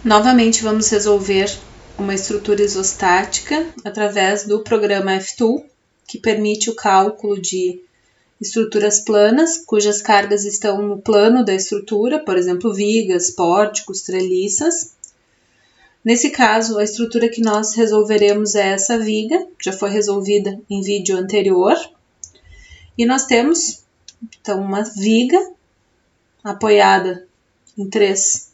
Novamente vamos resolver uma estrutura isostática através do programa F2, que permite o cálculo de estruturas planas, cujas cargas estão no plano da estrutura, por exemplo, vigas, pórticos, treliças. Nesse caso, a estrutura que nós resolveremos é essa viga, já foi resolvida em vídeo anterior. E nós temos, então, uma viga apoiada em 3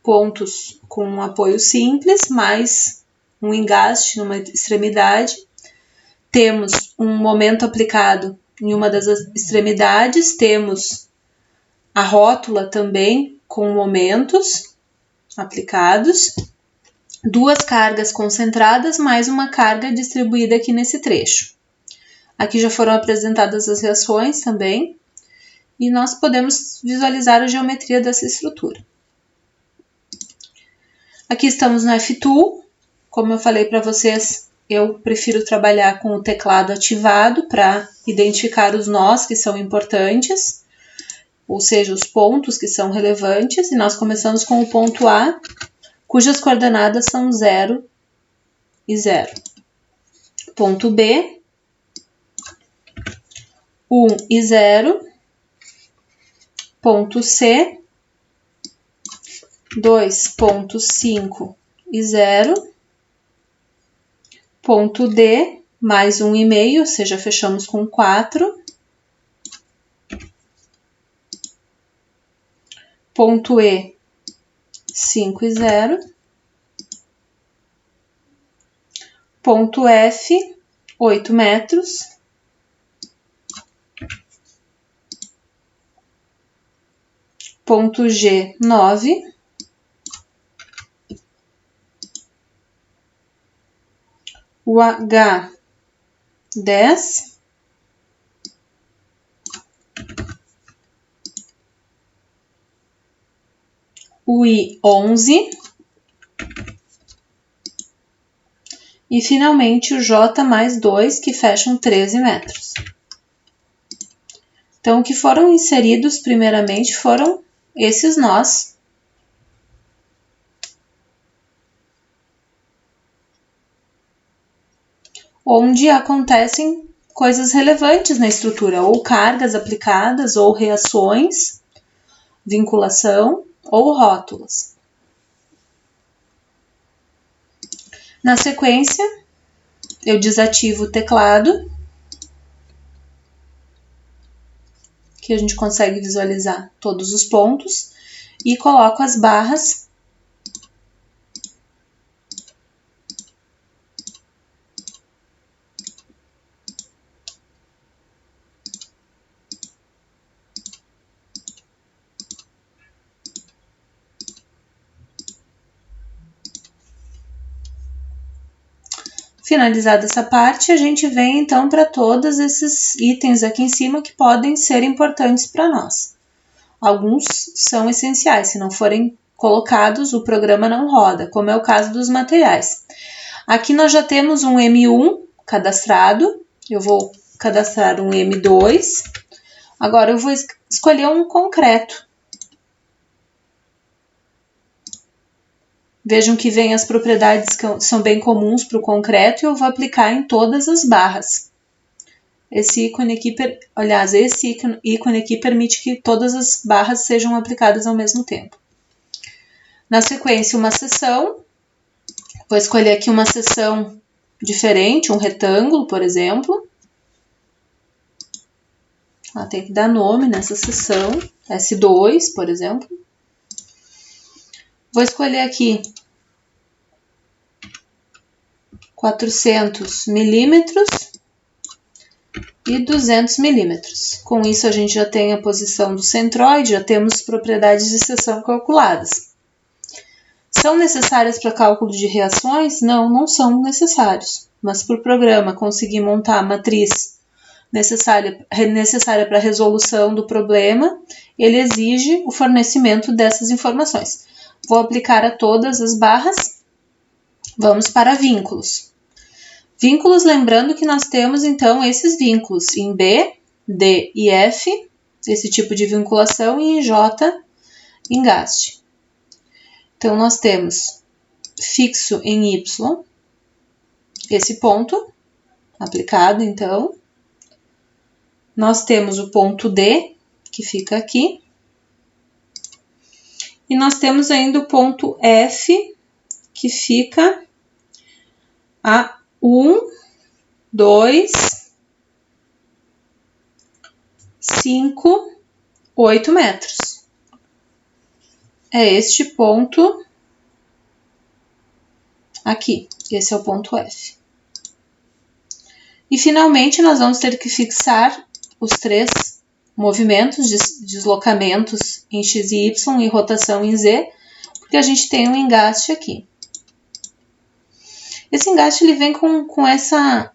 pontos com um apoio simples, mais um engaste numa extremidade. Temos um momento aplicado em uma das extremidades, temos a rótula também com momentos aplicados, 2 cargas concentradas, mais uma carga distribuída aqui nesse trecho. Aqui já foram apresentadas as reações também, e nós podemos visualizar a geometria dessa estrutura. Aqui estamos no F2, como eu falei para vocês, eu prefiro trabalhar com o teclado ativado para identificar os nós que são importantes, ou seja, os pontos que são relevantes, e nós começamos com o ponto A, cujas coordenadas são 0 e 0. Ponto B, 1 e 0. Ponto C, 2,5 e 0. Ponto D, mais 1,5, ou seja, fechamos com 4. Ponto E, 5 e 0. Ponto F, 8 metros. Ponto G, 9. O H, 10. O I, 11. E finalmente o J mais 2, que fecham 13 metros. Então, o que foram inseridos primeiramente foram esses nós. Onde acontecem coisas relevantes na estrutura, ou cargas aplicadas, ou reações, vinculação, ou rótulas. Na sequência, eu desativo o teclado, que a gente consegue visualizar todos os pontos, e coloco as barras Finalizada essa parte, a gente vem então para todos esses itens aqui em cima que podem ser importantes para nós. Alguns são essenciais, se não forem colocados, o programa não roda, como é o caso dos materiais. Aqui nós já temos um M1 cadastrado, eu vou cadastrar um M2. Agora eu vou escolher um concreto. Vejam que vem as propriedades que são bem comuns para o concreto e eu vou aplicar em todas as barras. Esse ícone aqui permite que todas as barras sejam aplicadas ao mesmo tempo. Na sequência, uma seção. Vou escolher aqui uma seção diferente, um retângulo, por exemplo. Tem que dar nome nessa seção, S2, por exemplo. Vou escolher aqui 400 milímetros e 200 milímetros. Com isso, a gente já tem a posição do centroide, já temos propriedades de seção calculadas. São necessárias para cálculo de reações? Não, não são necessários. Mas para o programa conseguir montar a matriz necessária para a resolução do problema, ele exige o fornecimento dessas informações. Vou aplicar a todas as barras. Vamos para vínculos. Vínculos, lembrando que nós temos então esses vínculos em B, D e F, esse tipo de vinculação, e em J, engaste. Então, nós temos fixo em Y, esse ponto aplicado, então. Nós temos o ponto D, que fica aqui. E nós temos ainda o ponto F, que fica a 1, 2, 5, 8 metros. É este ponto aqui. Esse é o ponto F. E, finalmente, nós vamos ter que fixar os 3 movimentos, deslocamentos em X e Y e rotação em Z, porque a gente tem um engaste aqui. Esse engaste ele vem com essa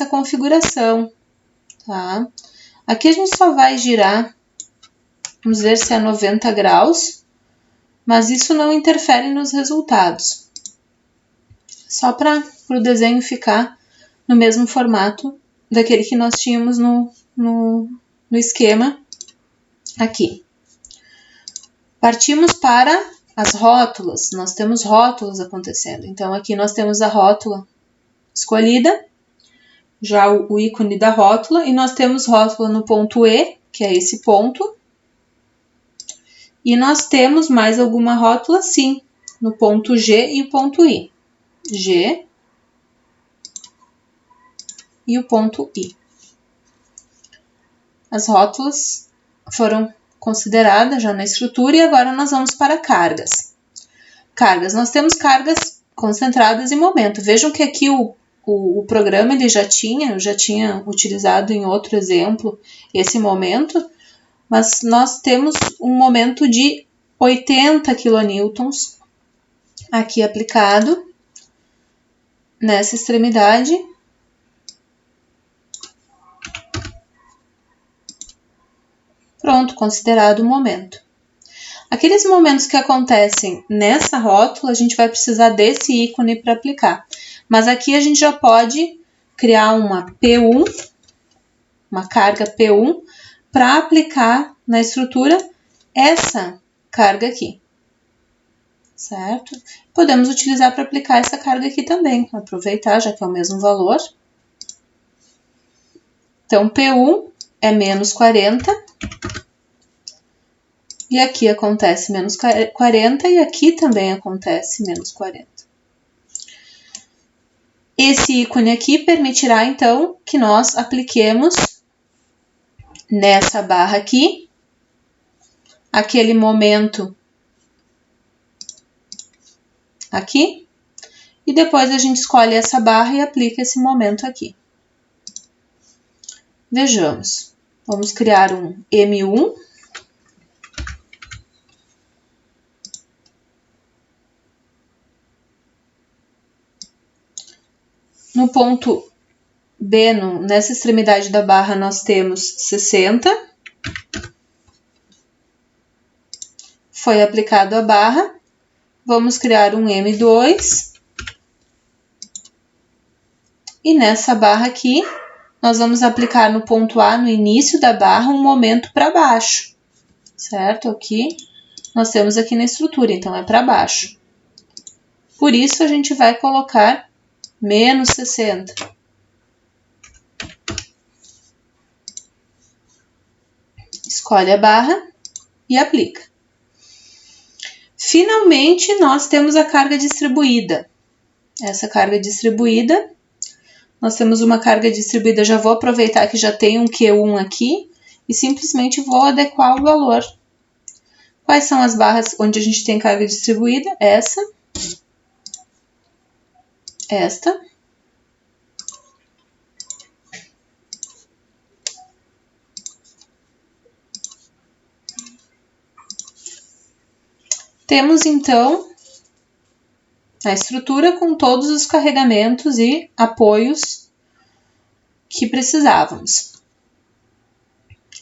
configuração, tá? Aqui a gente só vai girar, vamos ver se é 90 graus, mas isso não interfere nos resultados. Só para o desenho ficar no mesmo formato daquele que nós tínhamos no esquema aqui. Partimos para as rótulas. Nós temos rótulas acontecendo. Então, aqui nós temos a rótula escolhida, já o ícone da rótula, e nós temos rótula no ponto E, que é esse ponto. E nós temos mais alguma rótula, sim, no ponto G e o ponto I. G e o ponto I. As rótulas foram consideradas já na estrutura e agora nós vamos para cargas. Cargas, nós temos cargas concentradas em momento. Vejam que aqui o programa ele já tinha utilizado em outro exemplo esse momento, mas nós temos um momento de 80 kN aqui aplicado nessa extremidade. Pronto, considerado o momento. Aqueles momentos que acontecem nessa rótula, a gente vai precisar desse ícone para aplicar. Mas aqui a gente já pode criar uma P1, uma carga P1, para aplicar na estrutura essa carga aqui. Certo? Podemos utilizar para aplicar essa carga aqui também, aproveitar, já que é o mesmo valor. Então, P1 é menos 40. E aqui acontece menos 40 e aqui também acontece menos 40. Esse ícone aqui permitirá, então, que nós apliquemos nessa barra aqui, aquele momento aqui, e depois a gente escolhe essa barra e aplica esse momento aqui. Vejamos. Vamos criar um M1. No ponto B, nessa extremidade da barra, nós temos 60. Foi aplicado a barra. Vamos criar um M2. E nessa barra aqui, nós vamos aplicar no ponto A, no início da barra, um momento para baixo. Certo? Aqui, nós temos aqui na estrutura, então é para baixo. Por isso, a gente vai colocar menos 60. Escolhe a barra e aplica. Finalmente, nós temos a carga distribuída. Essa carga distribuída, nós temos uma carga distribuída, já vou aproveitar que já tem um Q1 aqui e simplesmente vou adequar o valor. Quais são as barras onde a gente tem carga distribuída? Essa. Esta. Temos, então, a estrutura com todos os carregamentos e apoios que precisávamos.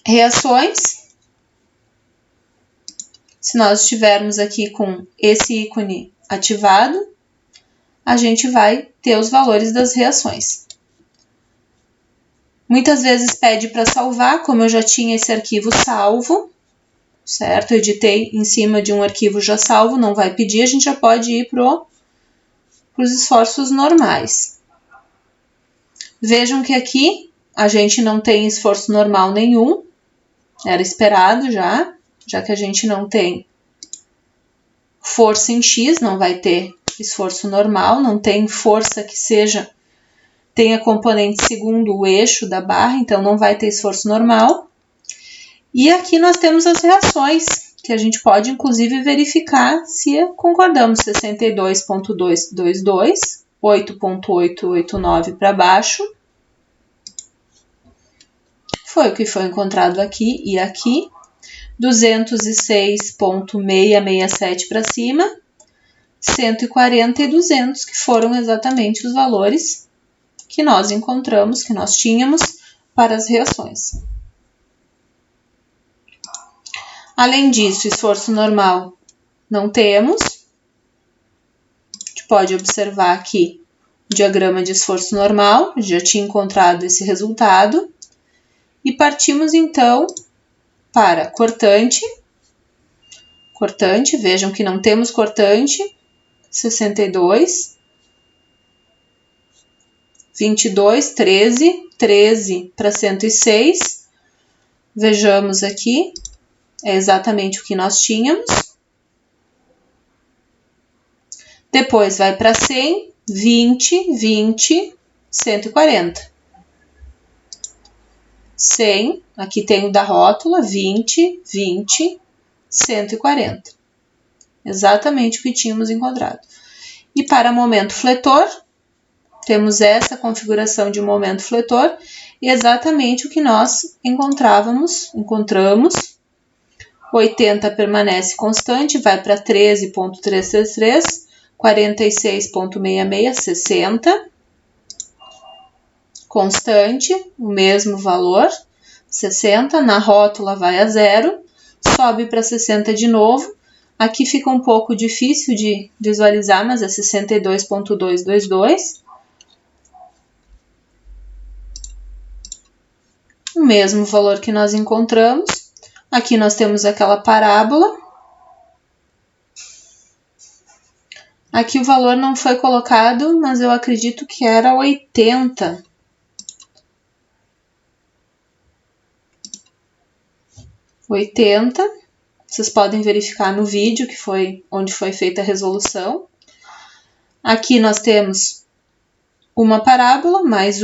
Reações. Se nós estivermos aqui com esse ícone ativado, a gente vai ter os valores das reações. Muitas vezes pede para salvar, como eu já tinha esse arquivo salvo, certo? Eu editei em cima de um arquivo já salvo, não vai pedir, a gente já pode ir para os esforços normais. Vejam que aqui a gente não tem esforço normal nenhum, era esperado já que a gente não tem força em X, não vai ter esforço normal, não tem força que tenha componente segundo o eixo da barra, então não vai ter esforço normal. E aqui nós temos as reações, que a gente pode inclusive verificar se concordamos. 62,222, 8,889 para baixo. Foi o que foi encontrado aqui e aqui. 206,667 para cima. 140 e 200, que foram exatamente os valores que nós encontramos, que nós tínhamos para as reações. Além disso, esforço normal não temos. A gente pode observar aqui o diagrama de esforço normal, já tinha encontrado esse resultado. E partimos então para cortante. Cortante, vejam que não temos cortante. 62, 22, 13 para 106. Vejamos aqui, é exatamente o que nós tínhamos. Depois vai para 100, 20, 20, 140. 100, aqui tem o da rótula, 20, 20, 140. Exatamente o que tínhamos encontrado. E para momento fletor, temos essa configuração de momento fletor e exatamente o que nós encontramos. 80 permanece constante, vai para 13,333, 46,66, 60. Constante, o mesmo valor, 60. Na rótula vai a 0, sobe para 60 de novo. Aqui fica um pouco difícil de visualizar, mas é 62,222. O mesmo valor que nós encontramos. Aqui nós temos aquela parábola. Aqui o valor não foi colocado, mas eu acredito que era 80. 80. Vocês podem verificar no vídeo que foi onde foi feita a resolução. Aqui nós temos uma parábola, mais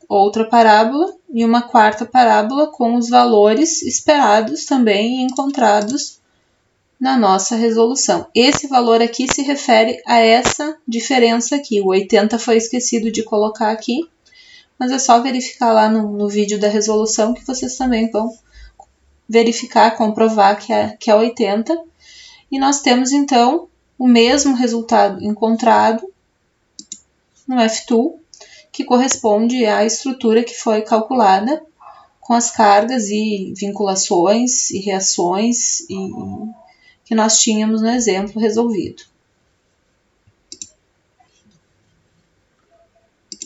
outra parábola e uma quarta parábola com os valores esperados também encontrados na nossa resolução. Esse valor aqui se refere a essa diferença aqui. O 80 foi esquecido de colocar aqui, mas é só verificar lá no vídeo da resolução que vocês também vão verificar, comprovar que é 80. E nós temos, então, o mesmo resultado encontrado no F2, que corresponde à estrutura que foi calculada com as cargas e vinculações e reações que nós tínhamos no exemplo resolvido.